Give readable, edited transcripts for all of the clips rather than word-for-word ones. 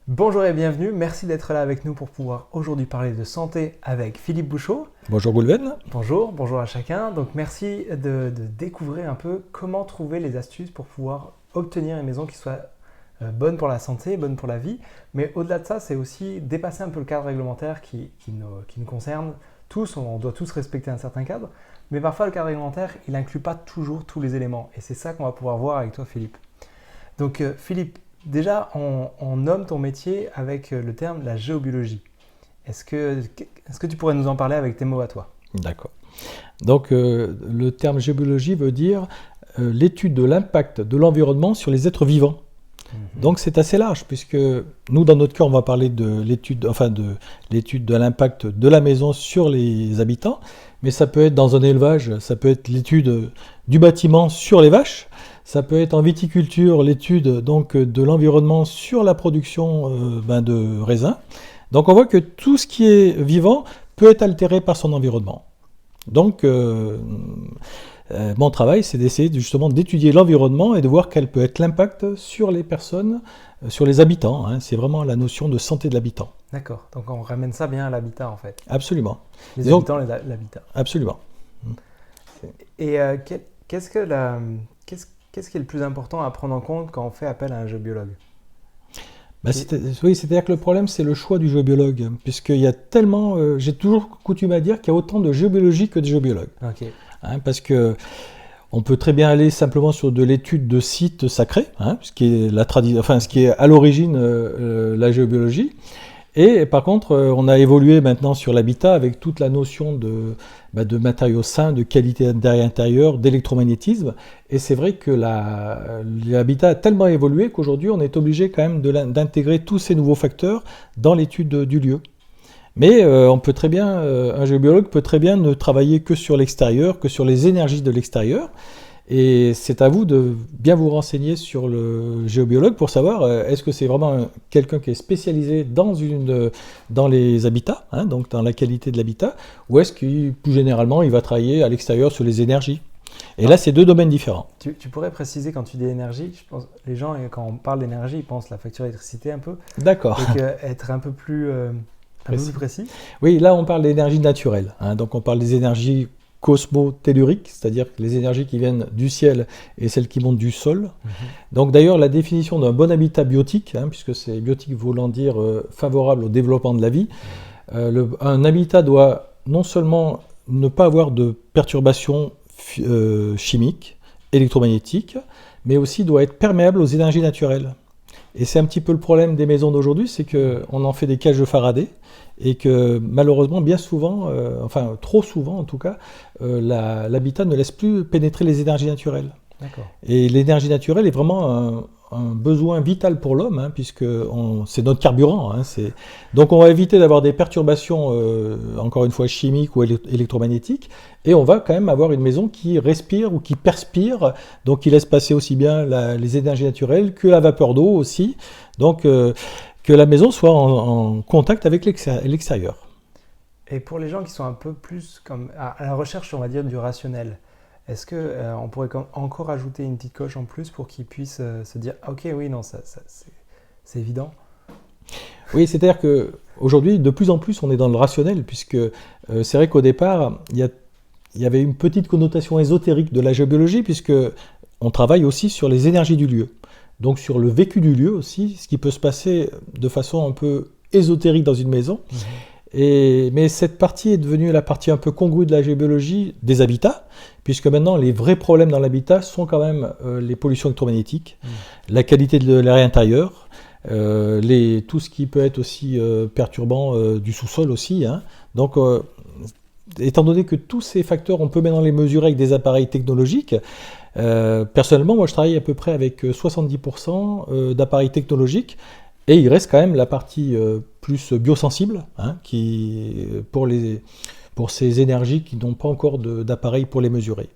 Bonjour et bienvenue, merci d'être là avec nous pour pouvoir aujourd'hui parler de santé avec Philippe Bouchot. Bonjour Goulven. Bonjour, bonjour à chacun. Donc merci de découvrir un peu comment trouver les astuces pour pouvoir obtenir une maison qui soit bonne pour la santé, bonne pour la vie. Mais au-delà de ça, c'est aussi dépasser un peu le cadre réglementaire qui nous concerne tous. On doit tous respecter un certain cadre. Mais parfois, le cadre réglementaire, il n'inclut pas toujours tous les éléments. Et c'est ça qu'on va pouvoir voir avec toi, Philippe. Donc Philippe, déjà, on nomme ton métier avec le terme la géobiologie. Est-ce que tu pourrais nous en parler avec tes mots à toi? D'accord. Donc le terme géobiologie veut dire l'étude de l'impact de l'environnement sur les êtres vivants. Donc c'est assez large puisque nous dans notre cas on va parler de l'étude de l'impact de la maison sur les habitants, mais ça peut être dans un élevage, ça peut être l'étude du bâtiment sur les vaches, ça peut être en viticulture l'étude donc de l'environnement sur la production de raisins. Donc on voit que tout ce qui est vivant peut être altéré par son environnement. Donc mon travail, c'est d'essayer justement d'étudier l'environnement et de voir quel peut être l'impact sur les personnes, sur les habitants. Hein. C'est vraiment la notion de santé de l'habitant. D'accord, donc on ramène ça bien à l'habitat en fait. Absolument. Les Donc, habitants, l'habitat. absolument. Et qu'est-ce qui est le plus important à prendre en compte quand on fait appel à un géobiologue? Oui, c'est-à-dire que le problème, c'est le choix du géobiologue, puisqu'il y a tellement, j'ai toujours coutume à dire qu'il y a autant de géobiologie que de géobiologues. Ok. Hein, parce que on peut très bien aller simplement sur de l'étude de sites sacrés, hein, ce qui est ce qui est à l'origine la géobiologie. Et par contre, on a évolué maintenant sur l'habitat avec toute la notion de matériaux sains, de qualité d'air intérieur, d'électromagnétisme. Et c'est vrai que l'habitat a tellement évolué qu'aujourd'hui, on est obligé quand même d'intégrer tous ces nouveaux facteurs dans l'étude du lieu. Mais un géobiologue peut très bien ne travailler que sur l'extérieur, que sur les énergies de l'extérieur. Et c'est à vous de bien vous renseigner sur le géobiologue pour savoir est-ce que c'est vraiment quelqu'un qui est spécialisé dans les habitats, hein, donc dans la qualité de l'habitat, ou est-ce qu'il, plus généralement, il va travailler à l'extérieur sur les énergies. Et là, c'est deux domaines différents. Tu pourrais préciser quand tu dis énergie, je pense les gens quand on parle d'énergie, ils pensent la facture d'électricité un peu. D'accord. Donc être un peu plus précis. Oui, là, on parle d'énergie naturelle. Hein, donc, on parle des énergies cosmotelluriques, c'est-à-dire les énergies qui viennent du ciel et celles qui montent du sol. Donc d'ailleurs, la définition d'un bon habitat biotique, hein, puisque c'est biotique voulant dire favorable au développement de la vie, un habitat doit non seulement ne pas avoir de perturbations chimiques, électromagnétiques, mais aussi doit être perméable aux énergies naturelles. Et c'est un petit peu le problème des maisons d'aujourd'hui, c'est qu'on en fait des cages de Faraday, et que malheureusement, bien souvent, trop souvent en tout cas, l'habitat ne laisse plus pénétrer les énergies naturelles. D'accord. Et l'énergie naturelle est vraiment un besoin vital pour l'homme, hein, puisque c'est notre carburant. Hein, donc on va éviter d'avoir des perturbations, encore une fois, chimiques ou électromagnétiques, et on va quand même avoir une maison qui respire ou qui perspire, donc qui laisse passer aussi bien les énergies naturelles que la vapeur d'eau aussi. Donc que la maison soit en contact avec l'extérieur. Et pour les gens qui sont un peu plus comme à la recherche, on va dire, du rationnel, est-ce que on pourrait encore ajouter une petite coche en plus pour qu'ils puissent se dire ah, ok, oui, non, ça c'est évident. Oui, c'est-à-dire qu'aujourd'hui, de plus en plus, on est dans le rationnel, puisque c'est vrai qu'au départ, il y avait une petite connotation ésotérique de la géobiologie, puisque on travaille aussi sur les énergies du lieu. Donc sur le vécu du lieu aussi, ce qui peut se passer de façon un peu ésotérique dans une maison. Mais cette partie est devenue la partie un peu congrue de la géobiologie des habitats, puisque maintenant les vrais problèmes dans l'habitat sont quand même les pollutions électromagnétiques, la qualité de l'air intérieur, tout ce qui peut être aussi perturbant du sous-sol aussi. Hein. Donc étant donné que tous ces facteurs, on peut maintenant les mesurer avec des appareils technologiques, personnellement, moi je travaille à peu près avec 70% d'appareils technologiques, et il reste quand même la partie plus biosensible, hein, pour ces énergies qui n'ont pas encore d'appareils pour les mesurer.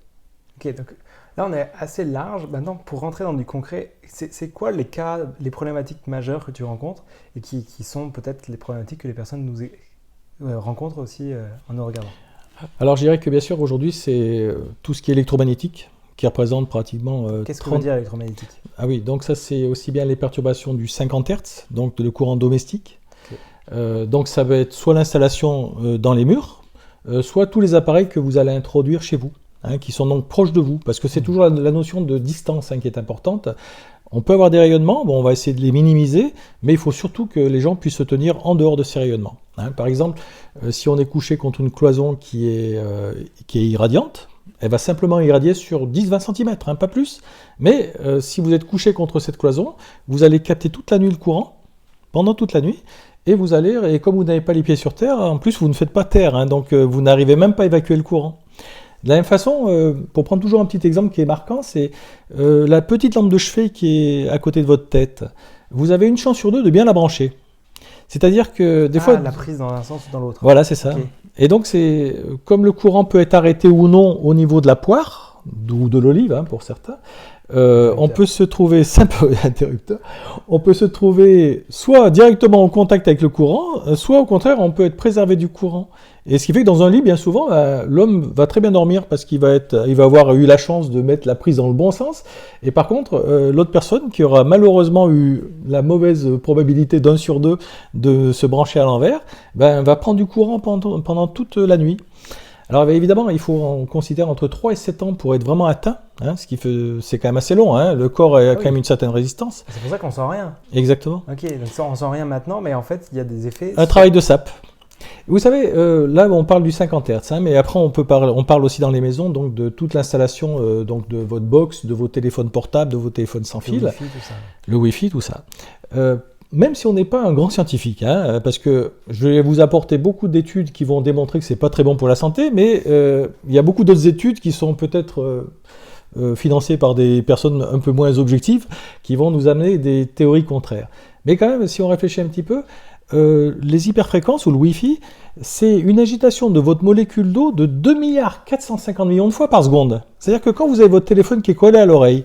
Ok, donc là on est assez large. Maintenant, pour rentrer dans du concret, c'est quoi les problématiques majeures que tu rencontres et qui sont peut-être les problématiques que les personnes rencontrent aussi en nous regardant? Alors je dirais que bien sûr aujourd'hui c'est tout ce qui est électromagnétique qui représente pratiquement Qu'est-ce que veut dire électromagnétique? Ah oui, donc ça c'est aussi bien les perturbations du 50 Hz, donc le courant domestique. Donc ça va être soit l'installation dans les murs, soit tous les appareils que vous allez introduire chez vous, qui sont donc proches de vous, parce que c'est toujours la notion de distance qui est importante. On peut avoir des rayonnements, bon, on va essayer de les minimiser, mais il faut surtout que les gens puissent se tenir en dehors de ces rayonnements. Par exemple, si on est couché contre une cloison qui est irradiante, elle va simplement irradier sur 10-20 cm, pas plus. Mais si vous êtes couché contre cette cloison, vous allez capter toute la nuit le courant, pendant toute la nuit, et comme vous n'avez pas les pieds sur terre, en plus vous ne faites pas terre, donc vous n'arrivez même pas à évacuer le courant. De la même façon, pour prendre toujours un petit exemple qui est marquant, c'est la petite lampe de chevet qui est à côté de votre tête. Vous avez une chance sur deux de bien la brancher. C'est-à-dire que des fois... la prise dans un sens ou dans l'autre. Voilà, c'est ça. Okay. Et donc, c'est comme le courant peut être arrêté ou non au niveau de la poire, ou de l'olive pour certains, on peut se trouver on peut se trouver soit directement en contact avec le courant, soit au contraire on peut être préservé du courant. Et ce qui fait que dans un lit, bien souvent, l'homme va très bien dormir parce qu'il va avoir eu la chance de mettre la prise dans le bon sens. Et par contre, l'autre personne qui aura malheureusement eu la mauvaise probabilité d'1 sur 2 de se brancher à l'envers, va prendre du courant pendant toute la nuit. Alors évidemment, il faut en considérer entre 3 et 7 ans pour être vraiment atteint, ce qui fait, c'est quand même assez long, le corps a quand même une certaine résistance. C'est pour ça qu'on sent rien. Exactement. Ok, donc ça, on sent rien maintenant, mais en fait, il y a des effets... Un travail de sape. Vous savez, là on parle du 50 Hz, mais après on parle aussi dans les maisons donc de toute l'installation donc de votre box, de vos téléphones portables, de vos téléphones sans fil, le Wi-Fi, tout ça. Même si on n'est pas un grand scientifique, parce que je vais vous apporter beaucoup d'études qui vont démontrer que c'est pas très bon pour la santé, mais il y a beaucoup d'autres études qui sont peut-être financées par des personnes un peu moins objectives, qui vont nous amener des théories contraires. Mais quand même, si on réfléchit un petit peu, les hyperfréquences ou le Wi-Fi, c'est une agitation de votre molécule d'eau de 2,450 milliards de fois par seconde. C'est-à-dire que quand vous avez votre téléphone qui est collé à l'oreille,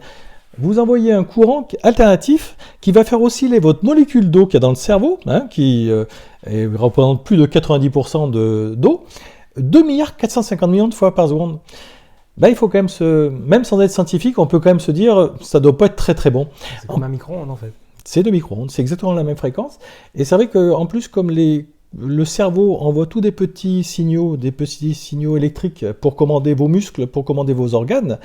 vous envoyez un courant alternatif qui va faire osciller votre molécule d'eau qu'il y a dans le cerveau, qui représente plus de 90% d'eau, 2,450 milliards de fois par seconde. Il faut quand même même sans être scientifique, on peut quand même se dire ça doit pas être très très bon. C'est comme un micro-ondes en fait. C'est de micro-ondes, c'est exactement la même fréquence. Et c'est vrai qu'en plus, comme le cerveau envoie tous des petits signaux électriques pour commander vos muscles, pour commander vos organes,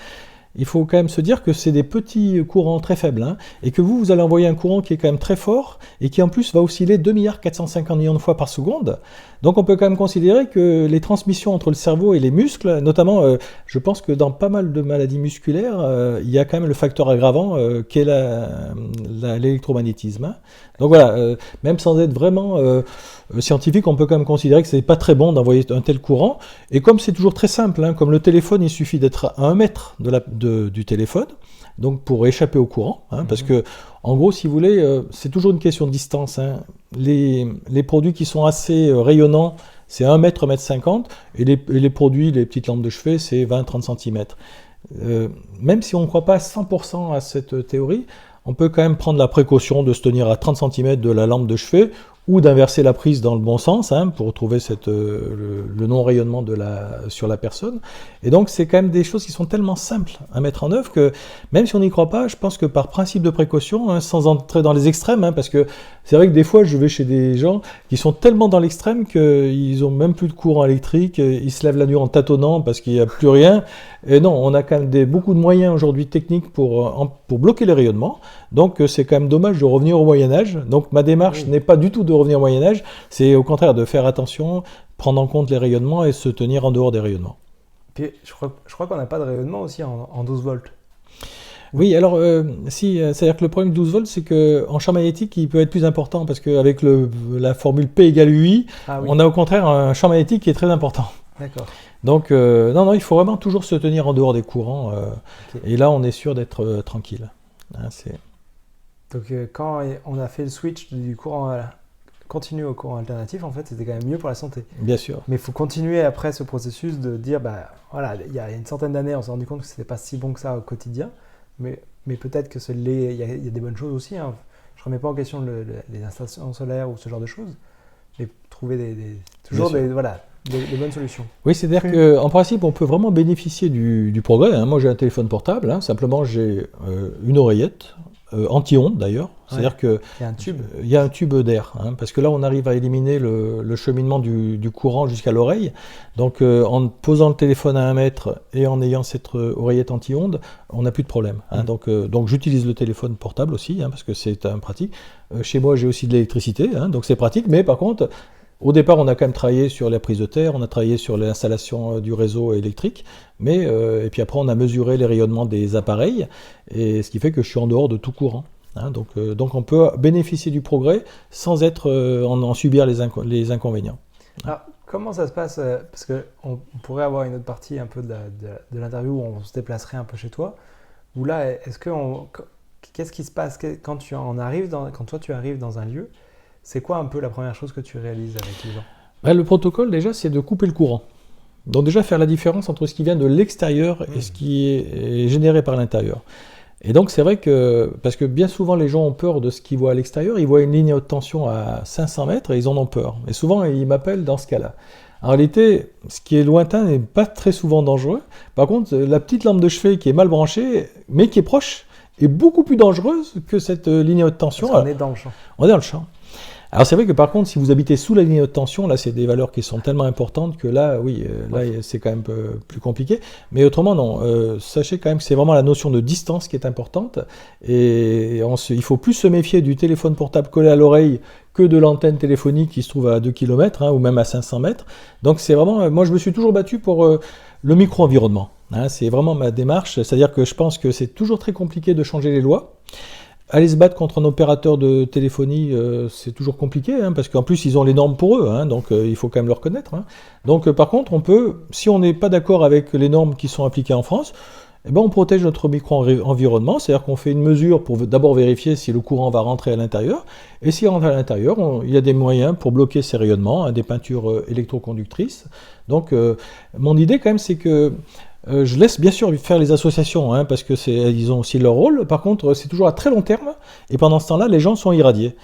il faut quand même se dire que c'est des petits courants très faibles, et que vous allez envoyer un courant qui est quand même très fort, et qui en plus va osciller 2,450 milliards de fois par seconde. Donc on peut quand même considérer que les transmissions entre le cerveau et les muscles, notamment, je pense que dans pas mal de maladies musculaires, il y a quand même le facteur aggravant qu'est l'électromagnétisme. Donc voilà, même sans être vraiment scientifique, on peut quand même considérer que c'est pas très bon d'envoyer un tel courant. Et comme c'est toujours très simple, comme le téléphone, il suffit d'être à 1 mètre du téléphone, donc pour échapper au courant, parce que en gros, si vous voulez, c'est toujours une question de distance. Les produits qui sont assez rayonnants, c'est 1 mètre, 1 mètre 50, et les produits, les petites lampes de chevet, c'est 20-30 cm. Même si on ne croit pas à 100% à cette théorie, on peut quand même prendre la précaution de se tenir à 30 cm de la lampe de chevet, ou d'inverser la prise dans le bon sens, pour retrouver le non-rayonnement sur la personne. Et donc c'est quand même des choses qui sont tellement simples à mettre en œuvre que même si on n'y croit pas, je pense que par principe de précaution, sans entrer dans les extrêmes, parce que c'est vrai que des fois je vais chez des gens qui sont tellement dans l'extrême qu'ils ont même plus de courant électrique, ils se lèvent la nuit en tâtonnant parce qu'il n'y a plus rien. Et non, on a quand même beaucoup de moyens aujourd'hui techniques pour bloquer les rayonnements. Donc c'est quand même dommage de revenir au Moyen-Âge. Donc ma démarche n'est pas du tout de revenir au Moyen-Âge, c'est au contraire de faire attention, prendre en compte les rayonnements et se tenir en dehors des rayonnements. Puis je crois qu'on n'a pas de rayonnement aussi en 12 volts. Oui, alors si, c'est-à-dire que le problème de 12 volts, c'est qu'en champ magnétique, il peut être plus important parce qu'avec la formule P égale UI, on a au contraire un champ magnétique qui est très important. D'accord. Donc, non, il faut vraiment toujours se tenir en dehors des courants. Et là, on est sûr d'être tranquille. Donc, quand on a fait le switch du courant continu au courant alternatif, en fait, c'était quand même mieux pour la santé. Bien sûr. Mais il faut continuer après ce processus de dire, voilà, il y a une centaine d'années, on s'est rendu compte que c'était pas si bon que ça au quotidien. Mais peut-être que il y a des bonnes choses aussi. Je ne remets pas en question les installations solaires ou ce genre de choses. Mais trouver de bonnes solutions. Oui, c'est-à-dire qu'en principe, on peut vraiment bénéficier du progrès. Hein. Moi, j'ai un téléphone portable, hein. Simplement, j'ai une oreillette, anti-ondes d'ailleurs. C'est-à-dire qu'il y a un tube d'air, hein, parce que là, on arrive à éliminer le cheminement du courant jusqu'à l'oreille. Donc, en posant le téléphone à 1 mètre et en ayant cette oreillette anti-ondes, on n'a plus de problème. Hein. Donc, j'utilise le téléphone portable aussi, hein, parce que c'est pratique. Chez moi, j'ai aussi de l'électricité, hein, donc c'est pratique. Mais par contre, au départ, on a quand même travaillé sur la prise de terre, on a travaillé sur l'installation du réseau électrique, et puis après, on a mesuré les rayonnements des appareils, et ce qui fait que je suis en dehors de tout courant. Hein, donc on peut bénéficier du progrès sans en subir les inconvénients. Alors, comment ça se passe parce qu'on pourrait avoir une autre partie un peu de l'interview où on se déplacerait un peu chez toi, où là, qu'est-ce qui se passe quand toi tu arrives dans un lieu? C'est quoi un peu la première chose que tu réalises avec les gens? Le protocole, déjà, c'est de couper le courant. Donc déjà, faire la différence entre ce qui vient de l'extérieur et ce qui est généré par l'intérieur. Et donc, c'est vrai que, parce que bien souvent, les gens ont peur de ce qu'ils voient à l'extérieur, ils voient une ligne haute tension à 500 mètres et ils en ont peur. Et souvent, ils m'appellent dans ce cas-là. En réalité, ce qui est lointain n'est pas très souvent dangereux. Par contre, la petite lampe de chevet qui est mal branchée, mais qui est proche, est beaucoup plus dangereuse que cette ligne haute tension. Parce qu'on est dans le champ. On est dans le champ. Alors c'est vrai que par contre, si vous habitez sous la ligne haute tension, là c'est des valeurs qui sont tellement importantes que là, oui, là c'est quand même plus compliqué. Mais autrement, non. Sachez quand même que c'est vraiment la notion de distance qui est importante. Et il faut plus se méfier du téléphone portable collé à l'oreille que de l'antenne téléphonique qui se trouve à 2 km, hein, ou même à 500 mètres. Donc c'est vraiment, moi je me suis toujours battu pour le micro-environnement. Hein, c'est vraiment ma démarche. C'est-à-dire que je pense que c'est toujours très compliqué de changer les lois. Aller se battre contre un opérateur de téléphonie, c'est toujours compliqué, hein, parce qu'en plus ils ont les normes pour eux, hein, donc il faut quand même le reconnaître. Hein. Donc par contre, on peut, si on n'est pas d'accord avec les normes qui sont appliquées en France, eh ben, on protège notre micro-environnement, c'est-à-dire qu'on fait une mesure pour d'abord vérifier si le courant va rentrer à l'intérieur, et s'il rentre à l'intérieur, il y a des moyens pour bloquer ces rayonnements, hein, des peintures électroconductrices. Donc mon idée quand même, c'est que je laisse bien sûr faire les associations, hein, parce que ils ont aussi leur rôle. Par contre, c'est toujours à très long terme, et pendant ce temps-là, les gens sont irradiés.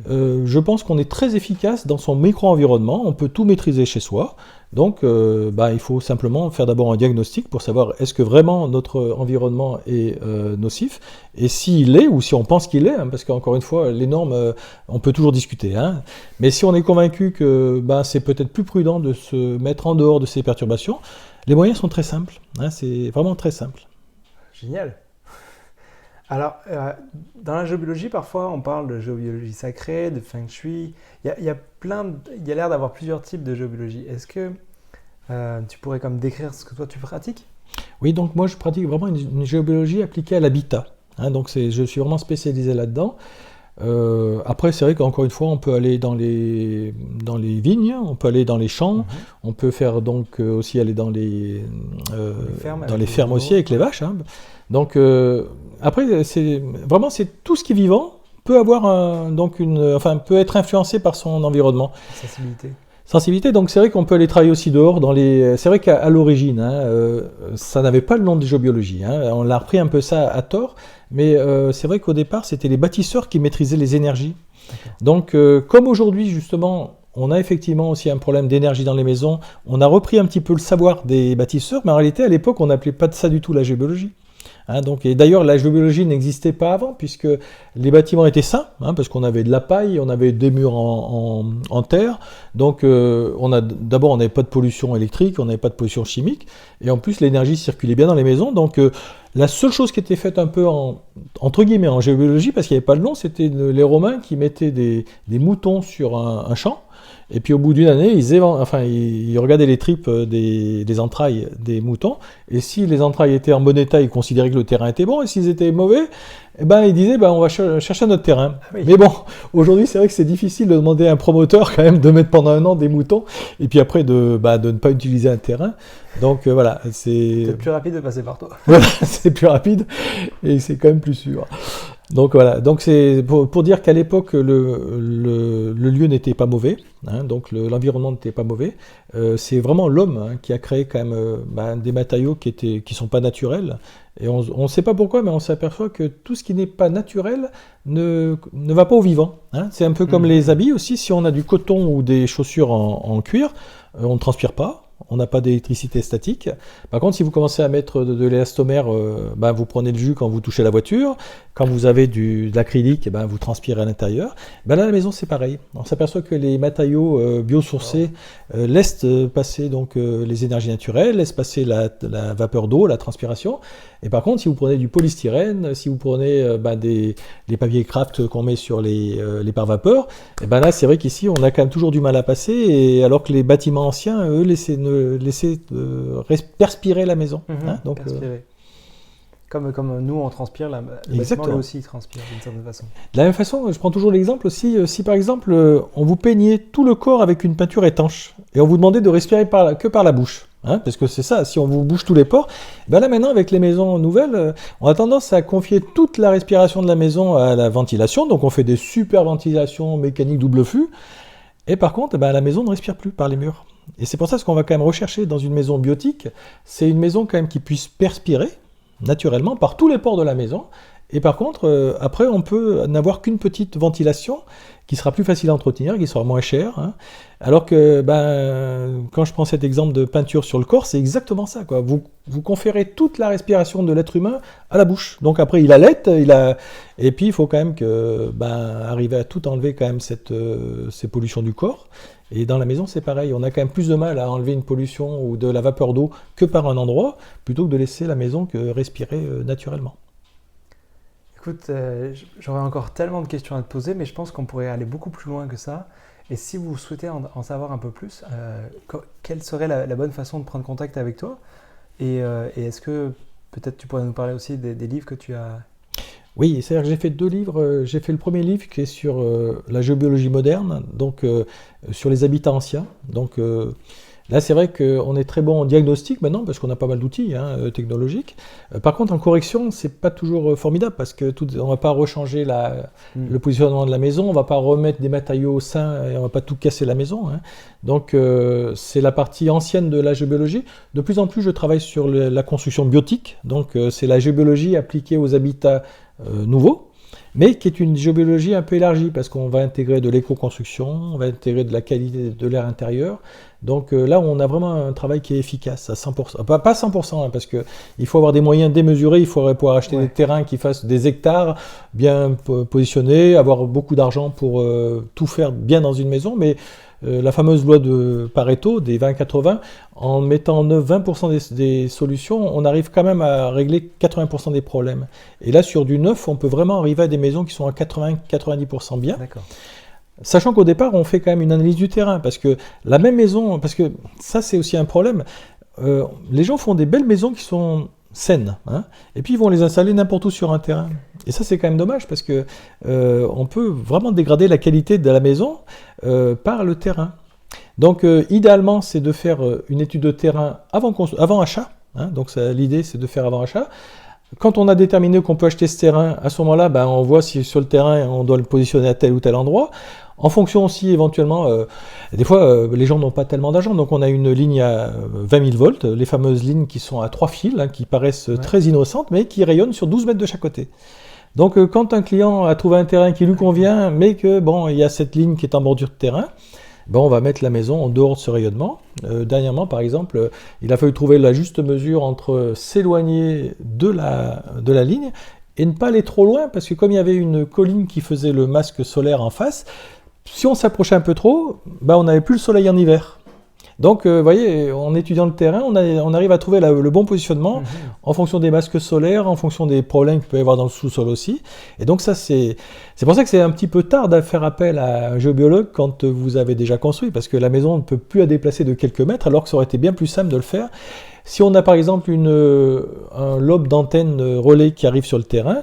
Je pense qu'on est très efficace dans son micro-environnement, on peut tout maîtriser chez soi. Donc, il faut simplement faire d'abord un diagnostic pour savoir est-ce que vraiment notre environnement est nocif, et s'il est, ou si on pense qu'il est, hein, parce qu'encore une fois, les normes, on peut toujours discuter. Hein, mais si on est convaincu que c'est peut-être plus prudent de se mettre en dehors de ces perturbations, les moyens sont très simples, hein, c'est vraiment très simple. Génial. Alors, dans la géobiologie, parfois, on parle de géobiologie sacrée, de feng shui. Il y a l'air d'avoir plusieurs types de géobiologie. Est-ce que tu pourrais comme décrire ce que toi tu pratiques? Oui, donc moi je pratique vraiment une géobiologie appliquée à l'habitat. Hein, donc je suis vraiment spécialisé là-dedans. Après, c'est vrai qu'encore une fois, on peut aller dans les vignes, on peut aller dans les champs, on peut faire donc aussi aller dans les fermes aussi avec les vaches. Hein. Donc après, c'est tout ce qui est vivant peut avoir peut être influencé par son environnement. Sensibilité, donc c'est vrai qu'on peut aller travailler aussi dehors. C'est vrai qu'à l'origine, hein, ça n'avait pas le nom de géobiologie. Hein, on l'a repris un peu ça à tort, mais c'est vrai qu'au départ, c'était les bâtisseurs qui maîtrisaient les énergies. Donc, comme aujourd'hui, justement, on a effectivement aussi un problème d'énergie dans les maisons, on a repris un petit peu le savoir des bâtisseurs, mais en réalité, à l'époque, on n'appelait pas de ça du tout la géobiologie. Hein, et d'ailleurs, la géobiologie n'existait pas avant, puisque les bâtiments étaient sains, hein, parce qu'on avait de la paille, on avait des murs en terre, donc d'abord on n'avait pas de pollution électrique, on n'avait pas de pollution chimique, et en plus l'énergie circulait bien dans les maisons, donc la seule chose qui était faite un peu entre guillemets en géobiologie, parce qu'il n'y avait pas de nom, c'était les Romains qui mettaient des moutons sur un champ. Et puis au bout d'une année, ils regardaient les tripes des entrailles des moutons, et si les entrailles étaient en bon état, ils considéraient que le terrain était bon, et s'ils étaient mauvais, ils disaient on va chercher notre terrain. Oui. Mais bon, aujourd'hui c'est vrai que c'est difficile de demander à un promoteur quand même de mettre pendant un an des moutons, et puis après de ne pas utiliser un terrain. Donc voilà, c'est plus rapide de passer par toi. Voilà, c'est plus rapide, et c'est quand même plus sûr. Donc voilà, donc c'est pour dire qu'à l'époque le lieu n'était pas mauvais, hein, donc l'environnement n'était pas mauvais. C'est vraiment l'homme, hein, qui a créé quand même des matériaux qui sont pas naturels, Et on ne sait pas pourquoi, mais on s'aperçoit que tout ce qui n'est pas naturel ne va pas au vivant. Hein. C'est un peu comme les habits aussi. Si on a du coton ou des chaussures en cuir, on ne transpire pas. On n'a pas d'électricité statique. Par contre, si vous commencez à mettre de l'élastomère, vous prenez le jus quand vous touchez la voiture. Quand vous avez de l'acrylique, vous transpirez à l'intérieur. Là, à la maison, c'est pareil. On s'aperçoit que les matériaux biosourcés laissent passer donc, les énergies naturelles, laissent passer la vapeur d'eau, la transpiration. Et par contre, si vous prenez du polystyrène, si vous prenez les papiers craft qu'on met sur les pare-vapeurs, là, c'est vrai qu'ici, on a quand même toujours du mal à passer, et alors que les bâtiments anciens, eux, laissaient perspirer la maison. Hein, donc, perspirer. Comme nous, on transpire, le bâtiment, lui aussi, il transpire d'une certaine façon. De la même façon, je prends toujours l'exemple aussi, si par exemple, on vous peignait tout le corps avec une peinture étanche, et on vous demandait de respirer que par la bouche, hein, parce que c'est ça, si on vous bouche tous les pores, là maintenant, avec les maisons nouvelles, on a tendance à confier toute la respiration de la maison à la ventilation, donc on fait des super ventilations mécaniques double flux, et par contre, la maison ne respire plus par les murs. Et c'est pour ça ce qu'on va quand même rechercher dans une maison biotique, c'est une maison quand même qui puisse perspirer, naturellement, par tous les pores de la maison. Et par contre, après, on peut n'avoir qu'une petite ventilation qui sera plus facile à entretenir, qui sera moins chère. Hein. Alors que, quand je prends cet exemple de peinture sur le corps, c'est exactement ça, quoi. Vous conférez toute la respiration de l'être humain à la bouche. Donc après, il allaite, et puis il faut quand même arriver à tout enlever quand même ces pollutions du corps. Et dans la maison, c'est pareil. On a quand même plus de mal à enlever une pollution ou de la vapeur d'eau que par un endroit, plutôt que de laisser la maison que respirer naturellement. Écoute, j'aurais encore tellement de questions à te poser, mais je pense qu'on pourrait aller beaucoup plus loin que ça. Et si vous souhaitez en savoir un peu plus, quelle serait la bonne façon de prendre contact avec toi ? Et est-ce que peut-être tu pourrais nous parler aussi des livres que tu as... Oui, c'est-à-dire que j'ai fait 2 livres. J'ai fait le premier livre qui est sur la géobiologie moderne, donc sur les habitats anciens. Donc là, c'est vrai qu'on est très bon en diagnostic maintenant, parce qu'on a pas mal d'outils technologiques. Par contre, en correction, c'est pas toujours formidable, parce que on va pas rechanger le positionnement de la maison, on va pas remettre des matériaux sains, et on va pas tout casser la maison. Hein. Donc c'est la partie ancienne de la géobiologie. De plus en plus, je travaille sur la construction biotique. Donc c'est la géobiologie appliquée aux habitats nouveau, mais qui est une géobiologie un peu élargie, parce qu'on va intégrer de l'éco-construction, on va intégrer de la qualité de l'air intérieur. Donc là, on a vraiment un travail qui est efficace à 100%. Pas 100%, hein, parce qu'il faut avoir des moyens démesurés, il faudrait pouvoir acheter des terrains qui fassent des hectares, bien positionnés, avoir beaucoup d'argent pour tout faire bien dans une maison, mais la fameuse loi de Pareto, des 20-80, en mettant en œuvre 20% des solutions, on arrive quand même à régler 80% des problèmes. Et là, sur du neuf, on peut vraiment arriver à des maisons qui sont à 80-90% bien. D'accord. Sachant qu'au départ, on fait quand même une analyse du terrain, parce que la même maison, parce que ça, c'est aussi un problème, les gens font des belles maisons qui sont saines, hein, et puis ils vont les installer n'importe où sur un terrain. Et ça, c'est quand même dommage, parce que on peut vraiment dégrader la qualité de la maison par le terrain. Donc, idéalement, c'est de faire une étude de terrain avant achat. Hein, donc, l'idée, c'est de faire avant achat. Quand on a déterminé qu'on peut acheter ce terrain, à ce moment-là, on voit si sur le terrain, on doit le positionner à tel ou tel endroit. En fonction aussi, éventuellement, des fois, les gens n'ont pas tellement d'argent, donc on a une ligne à 20 000 volts, les fameuses lignes qui sont à 3 fils, hein, qui paraissent très innocentes, mais qui rayonnent sur 12 mètres de chaque côté. Donc, quand un client a trouvé un terrain qui lui convient, mais que, il y a cette ligne qui est en bordure de terrain, on va mettre la maison en dehors de ce rayonnement. Dernièrement, par exemple, il a fallu trouver la juste mesure entre s'éloigner de la ligne et ne pas aller trop loin, parce que comme il y avait une colline qui faisait le masque solaire en face, si on s'approchait un peu trop, on n'avait plus le soleil en hiver. Donc, vous voyez, en étudiant le terrain, on arrive à trouver le bon positionnement en fonction des masques solaires, en fonction des problèmes qu'il peut y avoir dans le sous-sol aussi. Et donc ça, c'est pour ça que c'est un petit peu tard de faire appel à un géobiologue quand vous avez déjà construit, parce que la maison ne peut plus la déplacer de quelques mètres, alors que ça aurait été bien plus simple de le faire. Si on a par exemple un lobe d'antenne relais qui arrive sur le terrain,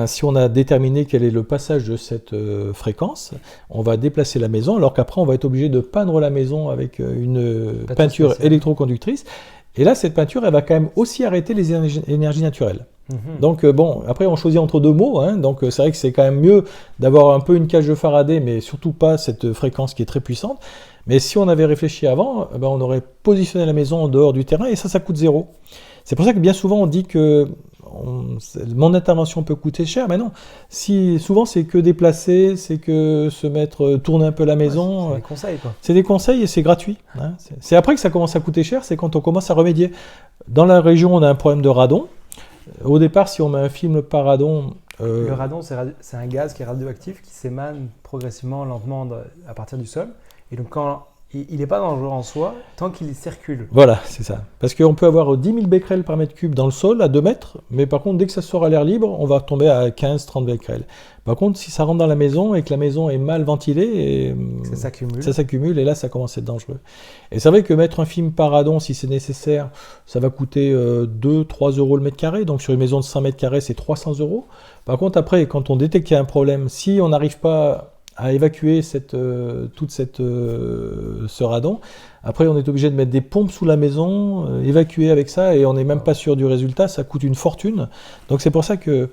si on a déterminé quel est le passage de cette fréquence, on va déplacer la maison, alors qu'après on va être obligé de peindre la maison avec une peinture électroconductrice. Et là, cette peinture, elle va quand même aussi arrêter les énergies naturelles. Donc après on choisit entre 2 mots, hein, donc c'est vrai que c'est quand même mieux d'avoir un peu une cage de Faraday, mais surtout pas cette fréquence qui est très puissante. Mais si on avait réfléchi avant, on aurait positionné la maison en dehors du terrain, et ça coûte 0. C'est pour ça que bien souvent on dit que mon intervention peut coûter cher, mais non. Souvent c'est que déplacer, c'est que se mettre, tourner un peu la maison. C'est des conseils, quoi. C'est des conseils et c'est gratuit. Hein. C'est après que ça commence à coûter cher, c'est quand on commence à remédier. Dans la région, on a un problème de radon. Au départ, si on met un film par radon... Le radon, c'est un gaz qui est radioactif qui s'émane progressivement, lentement à partir du sol. Et donc, il n'est pas dangereux en soi tant qu'il circule. Voilà, c'est ça. Parce qu'on peut avoir 10 000 becquerels par mètre cube dans le sol, à 2 mètres, mais par contre, dès que ça sort à l'air libre, on va tomber à 15-30 becquerels. Par contre, si ça rentre dans la maison et que la maison est mal ventilée, ça s'accumule et là, ça commence à être dangereux. Et c'est vrai que mettre un film par radon, si c'est nécessaire, ça va coûter 2-3 euros le mètre carré. Donc sur une maison de 100 mètres carrés, c'est 300 euros. Par contre, après, quand on détecte qu'il y a un problème, si on n'arrive pas à évacuer ce radon. Après, on est obligé de mettre des pompes sous la maison, évacuer avec ça, et on n'est même pas sûr du résultat, ça coûte une fortune. Donc c'est pour ça que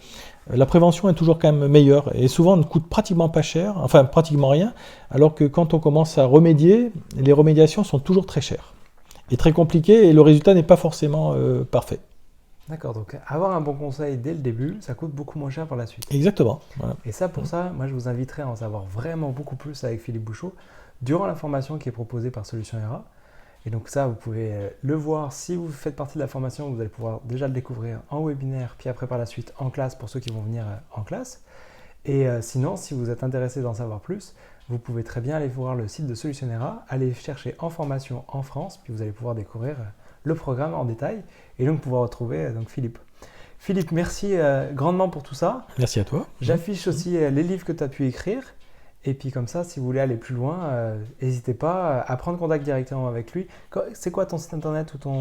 la prévention est toujours quand même meilleure, et souvent, elle ne coûte pratiquement pas cher, enfin pratiquement rien, alors que quand on commence à remédier, les remédiations sont toujours très chères, et très compliquées, et le résultat n'est pas forcément parfait. D'accord, donc avoir un bon conseil dès le début, ça coûte beaucoup moins cher par la suite. Exactement. Voilà. Et ça, pour ça, moi je vous inviterai à en savoir vraiment beaucoup plus avec Philippe Bouchot durant la formation qui est proposée par Solutions ERA. Et donc ça, vous pouvez le voir si vous faites partie de la formation, vous allez pouvoir déjà le découvrir en webinaire, puis après par la suite en classe pour ceux qui vont venir en classe. Et sinon, si vous êtes intéressé d'en savoir plus, vous pouvez très bien aller voir le site de Solutions ERA, aller chercher en formation en France, puis vous allez pouvoir découvrir le programme en détail et donc pouvoir retrouver Philippe. Philippe, merci grandement pour tout ça. Merci à toi. J'affiche aussi les livres que tu as pu écrire. Et puis comme ça, si vous voulez aller plus loin, n'hésitez pas à prendre contact directement avec lui. C'est quoi ton site internet ou ton...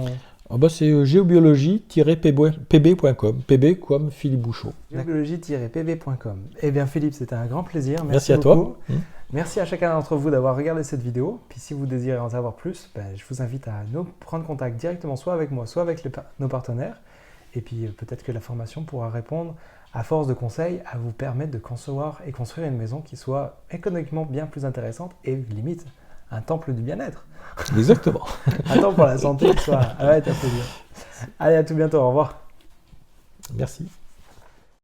C'est géobiologie-pb.com, pb comme Philippe Bouchot. Géobiologie-pb.com. Eh bien Philippe, c'était un grand plaisir. Merci à beaucoup. toi. Merci à chacun d'entre vous d'avoir regardé cette vidéo. Puis si vous désirez en savoir plus, je vous invite à prendre contact directement soit avec moi, soit avec nos partenaires. Et puis peut-être que la formation pourra répondre, à force de conseils, à vous permettre de concevoir et construire une maison qui soit économiquement bien plus intéressante et limite un temple du bien-être. Exactement. Un temple pour la santé qui soit... Ah ouais, t'as plaisir. Allez, à tout bientôt. Au revoir. Merci.